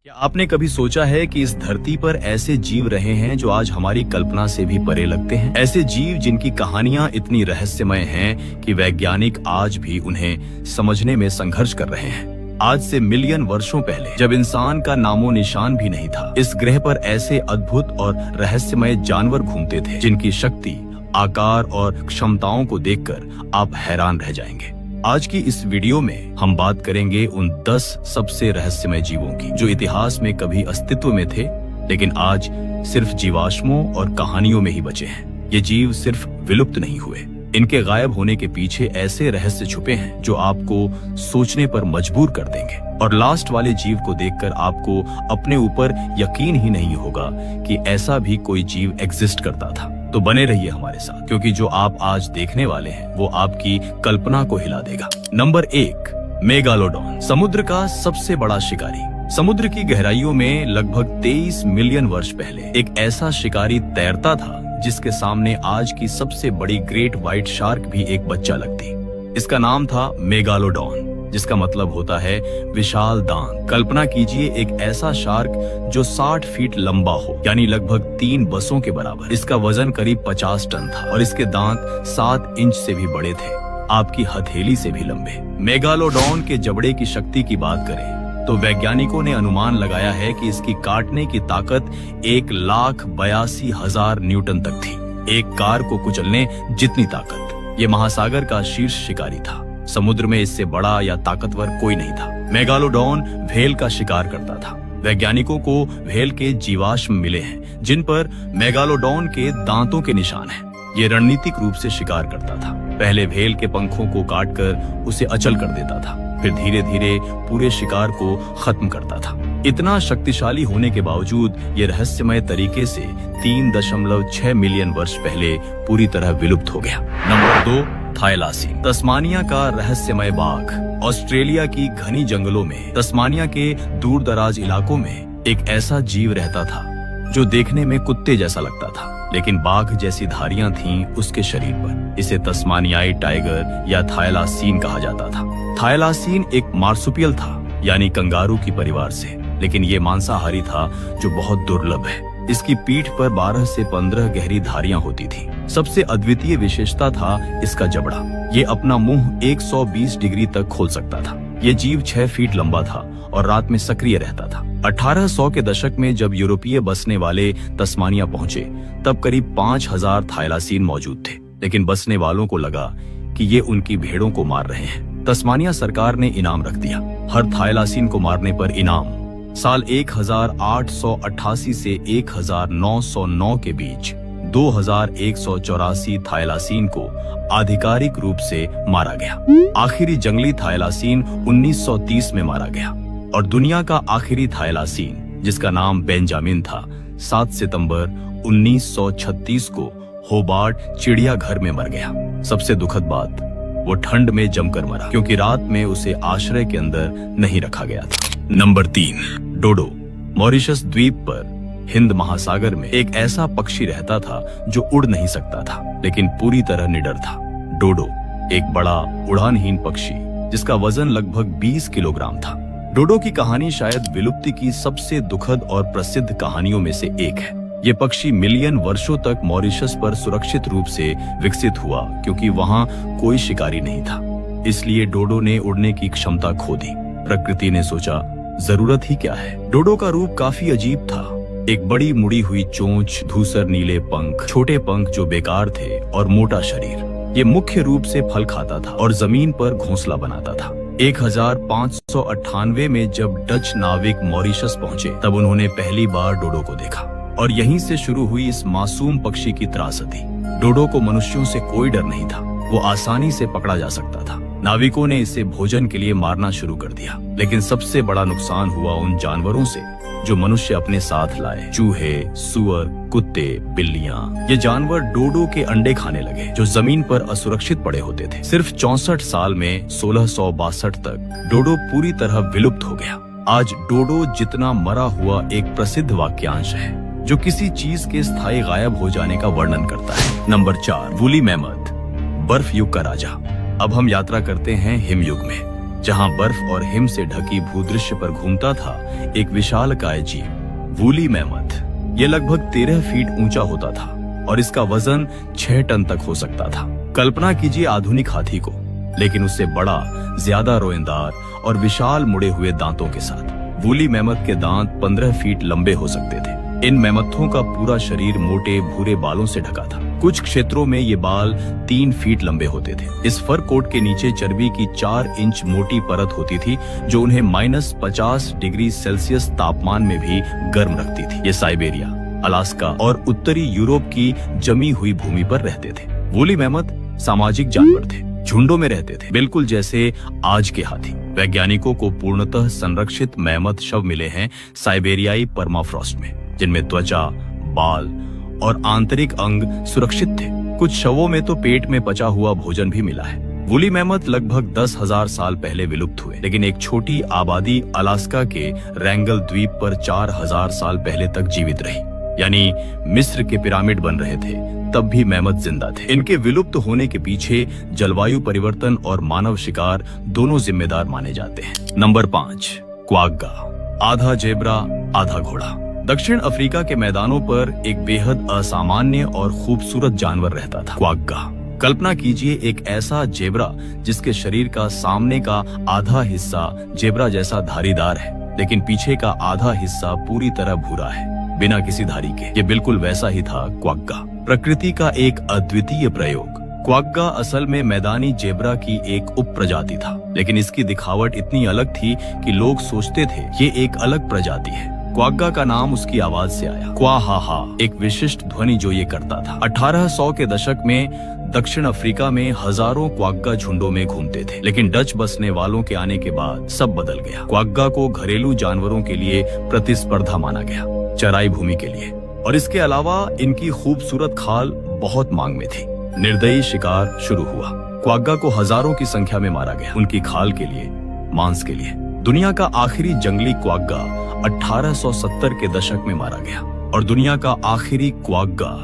क्या आपने कभी सोचा है कि इस धरती पर ऐसे जीव रहे हैं जो आज हमारी कल्पना से भी परे लगते हैं? ऐसे जीव जिनकी कहानियां इतनी रहस्यमय हैं कि वैज्ञानिक आज भी उन्हें समझने में संघर्ष कर रहे हैं। आज से मिलियन वर्षों पहले, जब इंसान का नामो निशान भी नहीं था, इस ग्रह पर ऐसे अद्भुत और रहस्यमय जानवर घूमते थे जिनकी शक्ति, आकार और क्षमताओं को देखकर आप हैरान रह जाएंगे। आज की इस वीडियो में हम बात करेंगे उन 10 सबसे रहस्यमय जीवों की जो इतिहास में कभी अस्तित्व में थे लेकिन आज सिर्फ जीवाश्मों और कहानियों में ही बचे हैं। ये जीव सिर्फ विलुप्त नहीं हुए, इनके गायब होने के पीछे ऐसे रहस्य छुपे हैं जो आपको सोचने पर मजबूर कर देंगे। और लास्ट वाले जीव को देखकर आपको अपने ऊपर यकीन ही नहीं होगा कि ऐसा भी कोई जीव एग्जिस्ट करता था। तो बने रहिए हमारे साथ, क्योंकि जो आप आज देखने वाले हैं वो आपकी कल्पना को हिला देगा। नंबर 1, मेगालोडॉन, समुद्र का सबसे बड़ा शिकारी। समुद्र की गहराइयों में लगभग 23 मिलियन वर्ष पहले एक ऐसा शिकारी तैरता था जिसके सामने आज की सबसे बड़ी ग्रेट व्हाइट शार्क भी एक बच्चा लगती। इसका नाम था मेगालोडॉन, जिसका मतलब होता है विशाल दांत। कल्पना कीजिए एक ऐसा शार्क जो 60 फीट लंबा हो, यानी लगभग 3 बसों के बराबर। इसका वजन करीब 50 टन था और इसके दांत 7 इंच से भी बड़े थे, आपकी हथेली से भी लंबे। मेगालोडॉन के जबड़े की शक्ति की बात करें तो वैज्ञानिकों ने अनुमान लगाया है कि इसकी काटने की ताकत 1,82,000 न्यूटन तक थी, एक कार को कुचलने जितनी ताकत। ये महासागर का शीर्ष शिकारी था, समुद्र में इससे बड़ा या ताकतवर कोई नहीं था। मेगालोडॉन व्हेल का शिकार करता था। वैज्ञानिकों को व्हेल के जीवाश्म मिले हैं जिन पर मेगालोडॉन के दांतों के निशान हैं। ये रणनीतिक रूप से शिकार करता था। पहले व्हेल के पंखों को काटकर उसे अचल कर देता था, फिर धीरे धीरे पूरे शिकार को खत्म करता था। इतना शक्तिशाली होने के बावजूद ये रहस्यमय तरीके से 3.6 मिलियन वर्ष पहले पूरी तरह विलुप्त हो गया। नंबर 2, थाईलासीन, तस्मानिया का रहस्यमय बाघ। ऑस्ट्रेलिया की घनी जंगलों में तस्मानिया के दूर दराज इलाकों में एक ऐसा जीव रहता था जो देखने में कुत्ते जैसा लगता था, लेकिन बाघ जैसी धारियां थीं उसके शरीर पर। इसे तस्मानियाई टाइगर या थाईलासीन कहा जाता था। थाईलासीन एक मार्सुपियल था, यानी कंगारू की परिवार से, लेकिन ये मांसाहारी था जो बहुत दुर्लभ है। इसकी पीठ पर 12 से 15 गहरी धारियां होती थी। सबसे अद्वितीय विशेषता था इसका जबड़ा। ये अपना मुंह 120 डिग्री तक खोल सकता था। ये जीव 6 फीट लंबा था और रात में सक्रिय रहता था। 1800 के दशक में जब यूरोपीय बसने वाले तस्मानिया पहुंचे तब करीब 5000 थाईलासीन मौजूद थे, लेकिन बसने वालों को लगा कि ये उनकी भेड़ों को मार रहे हैं। तस्मानिया सरकार ने इनाम रख दिया। हर थाईलासीन को मारने पर इनाम। साल 1888 से 1909 के बीच 2184 थाईलासीन को आधिकारिक रूप से मारा गया। आखिरी जंगली थाईलासीन 1930 में मारा गया और दुनिया का आखिरी थाईलासीन, जिसका नाम बेंजामिन था, 7 सितंबर 1936 को होबार्ट चिड़ियाघर में मर गया। सबसे दुखद बात, वो ठंड में जमकर मरा क्योंकि रात में उसे आश्रय के अंदर नहीं रखा गया था। नंबर 3, डोडो। मॉरिशस द्वीप पर हिंद महासागर में एक ऐसा पक्षी रहता था जो उड़ नहीं सकता था लेकिन पूरी तरह निडर था। डोडो एक बड़ा उड़ानहीन पक्षी जिसका वजन लगभग 20 किलोग्राम था। डोडो की कहानी शायद विलुप्ति की सबसे दुखद और प्रसिद्ध कहानियों में से एक है। ये पक्षी मिलियन वर्षों तक मॉरिशस पर सुरक्षित रूप से विकसित हुआ क्योंकि वहाँ कोई शिकारी नहीं था। इसलिए डोडो ने उड़ने की क्षमता खो दी। प्रकृति ने सोचा, जरूरत ही क्या है। डोडो का रूप काफी अजीब था। एक बड़ी मुड़ी हुई चोंच, धूसर नीले पंख, छोटे पंख जो बेकार थे और मोटा शरीर। ये मुख्य रूप से फल खाता था और जमीन पर घोंसला बनाता था। 1598 में जब डच नाविक मॉरिशस पहुंचे तब उन्होंने पहली बार डोडो को देखा और यहीं से शुरू हुई इस मासूम पक्षी की त्रासदी। डोडो को मनुष्यों से कोई डर नहीं था, वो आसानी से पकड़ा जा सकता था। नाविकों ने इसे भोजन के लिए मारना शुरू कर दिया, लेकिन सबसे बड़ा नुकसान हुआ उन जानवरों से जो मनुष्य अपने साथ लाए। चूहे, सुअर, कुत्ते, बिल्लियां। ये जानवर डोडो के अंडे खाने लगे जो जमीन पर असुरक्षित पड़े होते थे। सिर्फ 64 साल में 1662 तक डोडो पूरी तरह विलुप्त हो गया। आज डोडो जितना मरा हुआ एक प्रसिद्ध वाक्यांश है जो किसी चीज के स्थायी गायब हो जाने का वर्णन करता है। नंबर 4, वूली मैमथ, बर्फ युग का राजा। अब हम यात्रा करते हैं हिमयुग में। जहां बर्फ और हिम से ढकी भूदृश्य पर घूमता था एक विशालकाय जीव, वूली मैमथ। ये लगभग 13 फीट ऊंचा होता था और इसका वजन 6 टन तक हो सकता था। कल्पना कीजिए आधुनिक हाथी को, लेकिन उससे बड़ा, ज्यादा रोएंदार और विशाल मुड़े हुए दांतों के साथ। वूली मैमथ के दांत 15 फीट लंबे हो सकते थे। इन मैमथों का पूरा शरीर मोटे भूरे बालों से ढका था। कुछ क्षेत्रों में ये बाल 3 फीट लंबे होते थे। इस फर कोट के नीचे चर्बी की 4 इंच मोटी परत होती थी, जो उन्हें -50 डिग्री सेल्सियस तापमान में भी गर्म रखती थी। ये साइबेरिया, अलास्का और उत्तरी यूरोप की जमी हुई भूमि पर रहते थे। वूली मैमथ सामाजिक जानवर थे, झुंडों में रहते थे, बिल्कुल जैसे आज के हाथी। वैज्ञानिकों को पूर्णतः संरक्षित मैमथ शव मिले हैं साइबेरियाई परमाफ्रॉस्ट में, जिनमें त्वचा, बाल और आंतरिक अंग सुरक्षित थे। कुछ शवों में तो पेट में पचा हुआ भोजन भी मिला है। वूली मैमथ लगभग 10,000 साल पहले विलुप्त हुए, लेकिन एक छोटी आबादी अलास्का के रैंगल द्वीप पर 4,000 साल पहले तक जीवित रही। यानी मिस्र के पिरामिड बन रहे थे तब भी मैमथ जिंदा थे। इनके विलुप्त होने के पीछे जलवायु परिवर्तन और मानव शिकार दोनों जिम्मेदार माने जाते हैं। नंबर 5, क्वाग्गा, आधा जेब्रा आधा घोड़ा। दक्षिण अफ्रीका के मैदानों पर एक बेहद असामान्य और खूबसूरत जानवर रहता था, क्वाग्गा। कल्पना कीजिए एक ऐसा जेब्रा जिसके शरीर का सामने का आधा हिस्सा जेब्रा जैसा धारीदार है, लेकिन पीछे का आधा हिस्सा पूरी तरह भूरा है, बिना किसी धारी के। ये बिल्कुल वैसा ही था क्वाग्गा, प्रकृति का एक अद्वितीय प्रयोग। क्वाग्गा असल में मैदानी जेब्रा की एक उप प्रजाति था, लेकिन इसकी दिखावट इतनी अलग थी कि लोग सोचते थे ये एक अलग प्रजाति है। क्वाग्गा का नाम उसकी आवाज से आया, क्वा हा हा, एक विशिष्ट ध्वनि जो ये करता था। 1800 के दशक में दक्षिण अफ्रीका में हजारों क्वाग्गा झुंडों में घूमते थे, लेकिन डच बसने वालों के आने के बाद सब बदल गया। क्वाग्गा को घरेलू जानवरों के लिए प्रतिस्पर्धा माना गया, चराई भूमि के लिए, और इसके अलावा इनकी खूबसूरत खाल बहुत मांग में थी। निर्दयी शिकार शुरू हुआ। क्वाग्गा को हजारों की संख्या में मारा गया, उनकी खाल के लिए, मांस के लिए। दुनिया का आखिरी जंगली क्वाग्गा 1870 के दशक में मारा गया, और दुनिया का आखिरी क्वाग्गा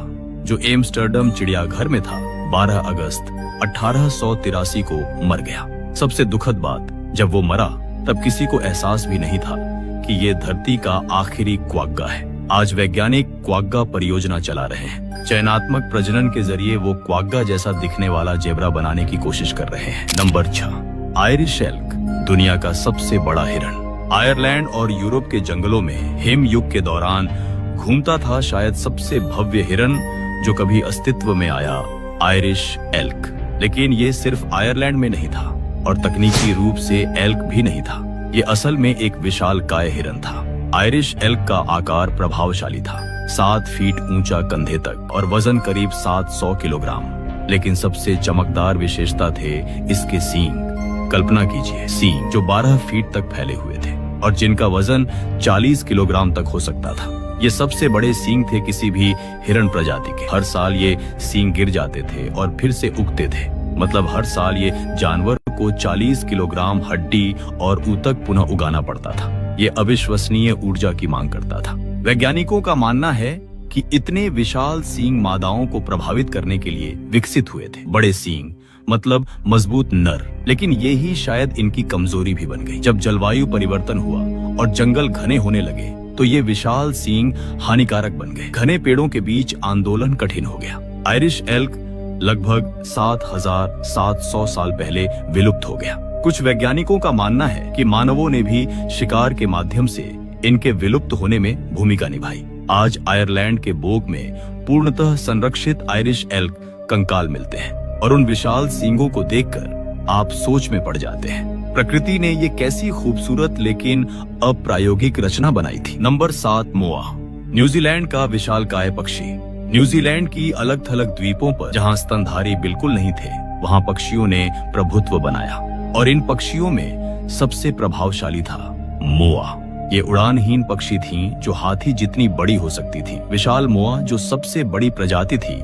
जो एम्स्टर्डम चिड़ियाघर में था 12 अगस्त 1883 को मर गया। सबसे दुखद बात, जब वो मरा तब किसी को एहसास भी नहीं था कि ये धरती का आखिरी क्वाग्गा है। आज वैज्ञानिक क्वाग्गा परियोजना चला रहे हैं। चयनात्मक प्रजनन के जरिए वो क्वाग्गा जैसा दिखने वाला जेब्रा बनाने की कोशिश कर रहे हैं। नंबर 6, आयरिश एल्क, दुनिया का सबसे बड़ा हिरण। आयरलैंड और यूरोप के जंगलों में हिम युग के दौरान घूमता था शायद सबसे भव्य हिरण जो कभी अस्तित्व में आया, आयरिश एल्क। लेकिन ये सिर्फ आयरलैंड में नहीं था और तकनीकी रूप से एल्क भी नहीं था। ये असल में एक विशालकाय हिरण था। आयरिश एल्क का आकार प्रभावशाली था, 7 फीट ऊंचा कंधे तक और वजन करीब 700 किलोग्राम। लेकिन सबसे चमकदार विशेषता थे इसके सींग। कल्पना कीजिए, सींग जो 12 फीट तक फैले हुए थे और जिनका वजन 40 किलोग्राम तक हो सकता था। ये सबसे बड़े सींग थे किसी भी हिरण प्रजाति के। हर साल ये सींग गिर जाते थे और फिर से उगते थे। मतलब हर साल ये जानवर को 40 किलोग्राम हड्डी और ऊतक पुनः उगाना पड़ता था। ये अविश्वसनीय ऊर्जा की मांग करता था। वैज्ञानिकों का मानना है कि इतने विशाल सींग मादाओं को प्रभावित करने के लिए विकसित हुए थे। बड़े सींग मतलब मजबूत नर, लेकिन ये ही शायद इनकी कमजोरी भी बन गई। जब जलवायु परिवर्तन हुआ और जंगल घने होने लगे तो ये विशाल सींग हानिकारक बन गए। घने पेड़ों के बीच आंदोलन कठिन हो गया। आयरिश एल्क लगभग 7,700 साल पहले विलुप्त हो गया। कुछ वैज्ञानिकों का मानना है कि मानवों ने भी शिकार के माध्यम से इनके विलुप्त होने में भूमिका निभाई। आज आयरलैंड के बोग में पूर्णतः संरक्षित आयरिश एल्क कंकाल मिलते हैं और उन विशाल सींगों को देखकर आप सोच में पड़ जाते हैं। प्रकृति ने ये कैसी खूबसूरत लेकिन अप्रायोगिक रचना बनाई थी। नंबर 7, मोआ, न्यूजीलैंड का विशालकाय पक्षी। न्यूजीलैंड की अलग थलग द्वीपों पर जहाँ स्तनधारी बिल्कुल नहीं थे, वहाँ पक्षियों ने प्रभुत्व बनाया और इन पक्षियों में सबसे प्रभावशाली था मोआ। ये उड़ानहीन पक्षी थीं जो हाथी जितनी बड़ी हो सकती थी। विशाल मोआ जो सबसे बड़ी प्रजाति थी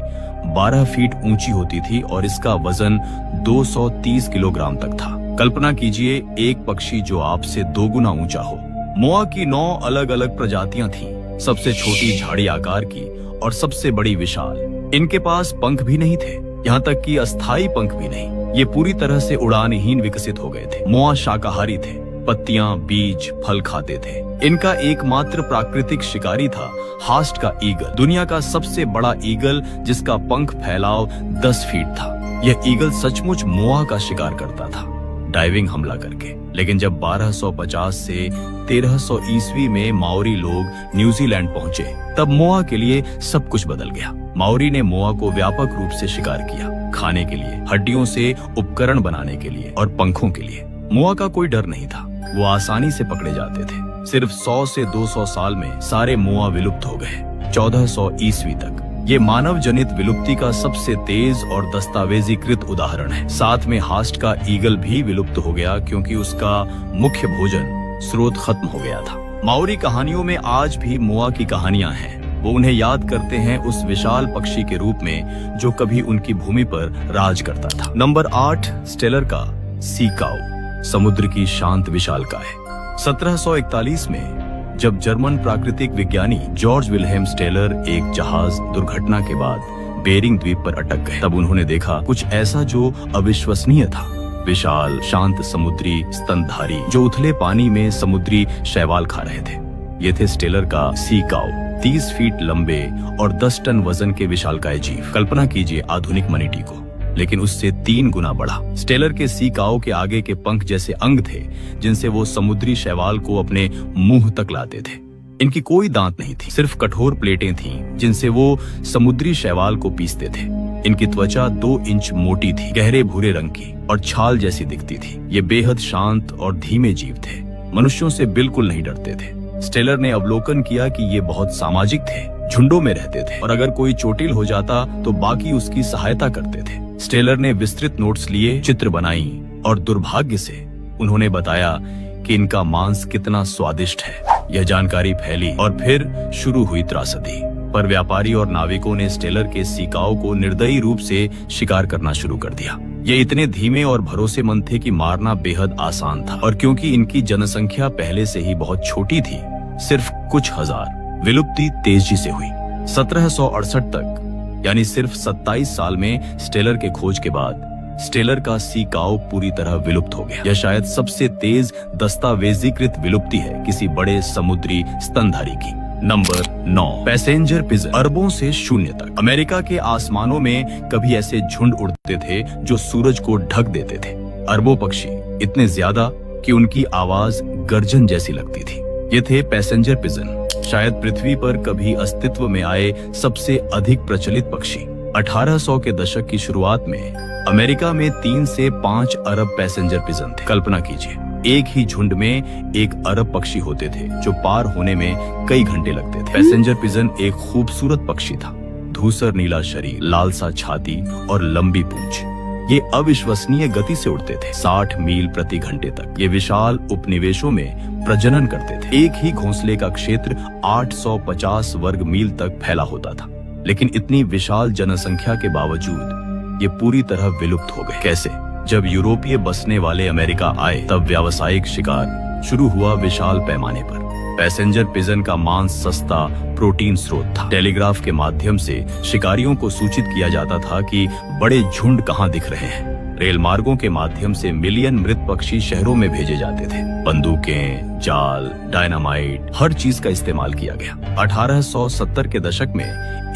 12 फीट ऊंची होती थी और इसका वजन 230 किलोग्राम तक था। कल्पना कीजिए एक पक्षी जो आपसे 2 गुना ऊंचा हो। मोआ की 9 अलग अलग प्रजातियां थीं, सबसे छोटी झाड़ी आकार की और सबसे बड़ी विशाल। इनके पास पंख भी नहीं थे, यहाँ तक कि अस्थायी पंख भी नहीं। ये पूरी तरह से उड़ानहीन विकसित हो गए थे। मोआ शाकाहारी थे, पत्तियां, बीज, फल खाते थे। इनका एकमात्र प्राकृतिक शिकारी था हास्ट का ईगल, दुनिया का सबसे बड़ा ईगल जिसका पंख फैलाव 10 फीट था। यह ईगल सचमुच मोआ का शिकार करता था, डाइविंग हमला करके। लेकिन जब 1250 से 1300 ईस्वी में माओरी लोग न्यूजीलैंड पहुंचे, तब मोआ के लिए सब कुछ बदल गया। माओरी ने मोआ को व्यापक रूप से शिकार किया, खाने के लिए, हड्डियों से उपकरण बनाने के लिए और पंखों के लिए। मोआ का कोई डर नहीं था, वो आसानी से पकड़े जाते थे। सिर्फ 100 से 200 साल में सारे मोआ विलुप्त हो गए। 1400 ईस्वी तक ये मानव जनित विलुप्ति का सबसे तेज और दस्तावेजीकृत उदाहरण है। साथ में हास्ट का ईगल भी विलुप्त हो गया क्योंकि उसका मुख्य भोजन स्रोत खत्म हो गया था। माओरी कहानियों में आज भी मोआ की कहानियां हैं। वो उन्हें याद करते हैं उस विशाल पक्षी के रूप में जो कभी उनकी भूमि पर राज करता था। नंबर 8, स्टेलर का सी काऊ, समुद्र की शांत विशालकाय। 1741 में जब जर्मन प्राकृतिक विज्ञानी जॉर्ज विल्हेम स्टेलर एक जहाज दुर्घटना के बाद बेरिंग द्वीप पर अटक गए, तब उन्होंने देखा कुछ ऐसा जो अविश्वसनीय था। विशाल शांत समुद्री स्तनधारी जो उथले पानी में समुद्री शैवाल खा रहे थे। ये थे स्टेलर का सी काऊ, 30 फीट लंबे और 10 टन वजन के विशालकाय जीव। कल्पना कीजिए आधुनिक मनीटी को, लेकिन उससे 3 गुना बड़ा। स्टेलर के सी काऊ के आगे के पंख जैसे अंग थे जिनसे वो समुद्री शैवाल को अपने मुंह तक लाते थे। इनकी कोई दांत नहीं थी, सिर्फ कठोर प्लेटें थीं जिनसे वो समुद्री शैवाल को पीसते थे। इनकी त्वचा 2 इंच मोटी थी, गहरे भूरे रंग की और छाल जैसी दिखती थी। ये बेहद शांत और धीमे जीव थे, मनुष्यों से बिल्कुल नहीं डरते थे। स्टेलर ने अवलोकन किया कि ये बहुत सामाजिक थे, झुंडों में रहते थे और अगर कोई चोटिल हो जाता तो बाकी उसकी सहायता करते थे। स्टेलर ने विस्तृत नोट्स लिए, चित्र बनाई और दुर्भाग्य से उन्होंने बताया कि इनका मांस कितना स्वादिष्ट है। यह जानकारी फैली और फिर शुरू हुई त्रासदी। पर व्यापारी और नाविकों ने स्टेलर के सी काऊ को निर्दयी रूप से शिकार करना शुरू कर दिया। ये इतने धीमे और भरोसेमंद थे कि मारना बेहद आसान था, और क्योंकि इनकी जनसंख्या पहले से ही बहुत छोटी थी, सिर्फ कुछ हजार, विलुप्ति तेजी से हुई। 1768 तक यानी सिर्फ 27 साल में स्टेलर के खोज के बाद स्टेलर का सी काऊ पूरी तरह विलुप्त हो गया। यह शायद सबसे तेज दस्तावेजीकृत विलुप्ति है किसी बड़े समुद्री स्तनधारी की। नंबर 9, पैसेंजर पिजन, अरबों से शून्य तक। अमेरिका के आसमानों में कभी ऐसे झुंड उड़ते थे जो सूरज को ढक देते थे। अरबों पक्षी, इतने ज्यादा कि उनकी आवाज गर्जन जैसी लगती थी। ये थे पैसेंजर पिजन, शायद पृथ्वी पर कभी अस्तित्व में आए सबसे अधिक प्रचलित पक्षी। 1800 के दशक की शुरुआत में अमेरिका में 3 से 5 अरब पैसेंजर पिजन थे। कल्पना कीजिए, एक ही झुंड में 1 अरब पक्षी होते थे जो पार होने में कई घंटे लगते थे। पैसेंजर पिजन एक खूबसूरत पक्षी था, धूसर नीला शरीर, लाल सा छाती और लंबी पूंछ। ये अविश्वसनीय गति से उड़ते थे, 60 मील प्रति घंटे तक। ये विशाल उपनिवेशों में प्रजनन करते थे। एक ही घोंसले का क्षेत्र 850 वर्ग मील तक फैला होता था। लेकिन इतनी विशाल जनसंख्या के बावजूद ये पूरी तरह विलुप्त हो गए। कैसे? जब यूरोपीय बसने वाले अमेरिका आए, तब व्यावसायिक शिकार शुरू हुआ विशाल पैमाने पर। पैसेंजर पिजन का मांस सस्ता प्रोटीन स्रोत था। टेलीग्राफ के माध्यम से शिकारियों को सूचित किया जाता था कि बड़े झुंड कहां दिख रहे हैं। रेल मार्गों के माध्यम से मिलियन मृत पक्षी शहरों में भेजे जाते थे। बंदूकें, जाल, डायनामाइट, हर चीज का इस्तेमाल किया गया। 1870 के दशक में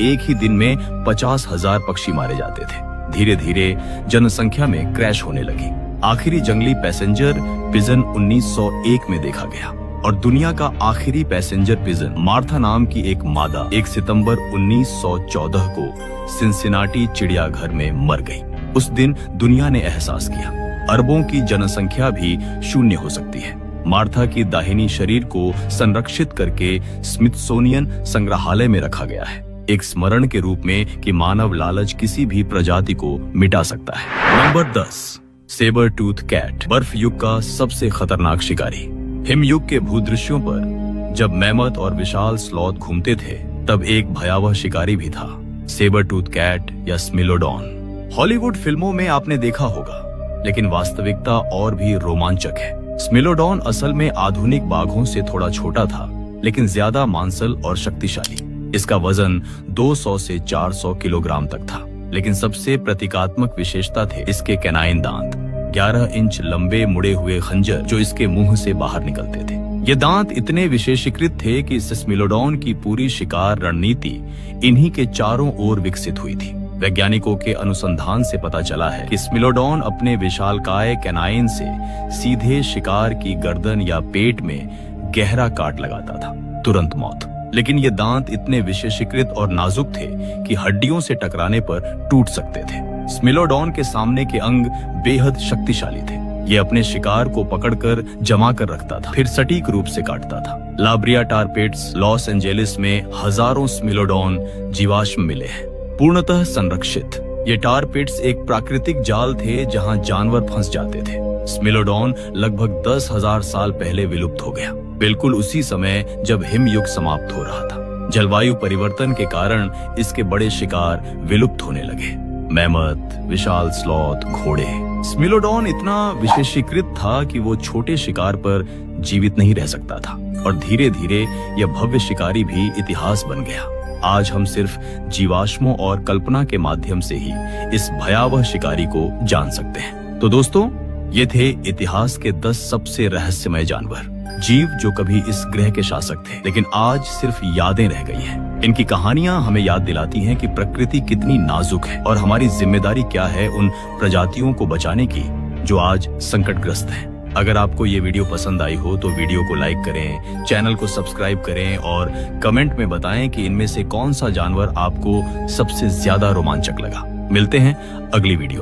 एक ही दिन में 50,000 पक्षी मारे जाते थे। धीरे धीरे जनसंख्या में क्रैश होने लगी। आखिरी जंगली पैसेंजर पिजन 1901 में देखा गया और दुनिया का आखिरी पैसेंजर पिजन मार्था नाम की एक मादा 1 सितंबर 1914 को सिंसिनाटी चिड़ियाघर में मर गई। उस दिन दुनिया ने एहसास किया, अरबों की जनसंख्या भी शून्य हो सकती है। मार्था की दाहिनी शरीर को संरक्षित करके स्मिथसोनियन संग्रहालय में रखा गया है, एक स्मरण के रूप में कि मानव लालच किसी भी प्रजाति को मिटा सकता है। नंबर 10, सेबर टूथ कैट, बर्फ युग का सबसे खतरनाक शिकारी। हिमयुग के भूदृश्यों पर जब मैमथ और विशाल स्लॉथ घूमते थे, तब एक भयावह शिकारी भी था, सेबर टूथ कैट या स्मिलोडॉन। हॉलीवुड फिल्मों में आपने देखा होगा, लेकिन वास्तविकता और भी रोमांचक है। स्मिलोडॉन असल में आधुनिक बाघों से थोड़ा छोटा था, लेकिन ज्यादा मांसल और शक्तिशाली। इसका वजन 200 से 400 किलोग्राम तक था। लेकिन सबसे प्रतीकात्मक विशेषता थे इसके कैनाइन दांत, 11 इंच लंबे मुड़े हुए खंजर जो इसके मुंह से बाहर निकलते थे। ये दांत इतने विशेषीकृत थे कि सिस्मिलोडॉन की पूरी शिकार रणनीति इन्हीं के चारों ओर विकसित हुई थी। वैज्ञानिकों के अनुसंधान से पता चला है कि स्मिलोडॉन अपने विशालकाय कैनाइन से सीधे शिकार की गर्दन या पेट में गहरा काट लगाता था, तुरंत मौत। लेकिन ये दांत इतने विशेषीकृत और नाजुक थे कि हड्डियों से टकराने पर टूट सकते थे। स्मिलोडॉन के सामने के अंग बेहद शक्तिशाली थे। ये अपने शिकार को पकड़कर जमा कर रखता था, फिर सटीक रूप से काटता था। लाब्रिया टार पिट्स, लॉस एंजेलिस में हजारों स्मिलोडॉन जीवाश्म मिले हैं, पूर्णतः संरक्षित। ये टार पिट्स एक प्राकृतिक जाल थे जहां जानवर फंस जाते थे। स्मिलोडॉन लगभग 10,000 साल पहले विलुप्त हो गया, बिल्कुल उसी समय जब हिमयुग समाप्त हो रहा था। जलवायु परिवर्तन के कारण इसके बड़े शिकार विलुप्त होने लगे, मैमथ, विशाल स्लॉथ, घोड़े। स्मिलोडॉन इतना विशेषीकृत था कि वो छोटे शिकार पर जीवित नहीं रह सकता था और धीरे धीरे यह भव्य शिकारी भी इतिहास बन गया। आज हम सिर्फ जीवाश्मों और कल्पना के माध्यम से ही इस भयावह शिकारी को जान सकते हैं। तो दोस्तों, ये थे इतिहास के 10 सबसे रहस्यमय जानवर, जीव जो कभी इस ग्रह के शासक थे, लेकिन आज सिर्फ यादें रह गई हैं। इनकी कहानियां हमें याद दिलाती हैं कि प्रकृति कितनी नाजुक है और हमारी जिम्मेदारी क्या है उन प्रजातियों को बचाने की जो आज संकटग्रस्त हैं। अगर आपको ये वीडियो पसंद आई हो तो वीडियो को लाइक करें, चैनल को सब्सक्राइब करें और कमेंट में बताएं कि इनमें से कौन सा जानवर आपको सबसे ज्यादा रोमांचक लगा। मिलते हैं अगली वीडियो।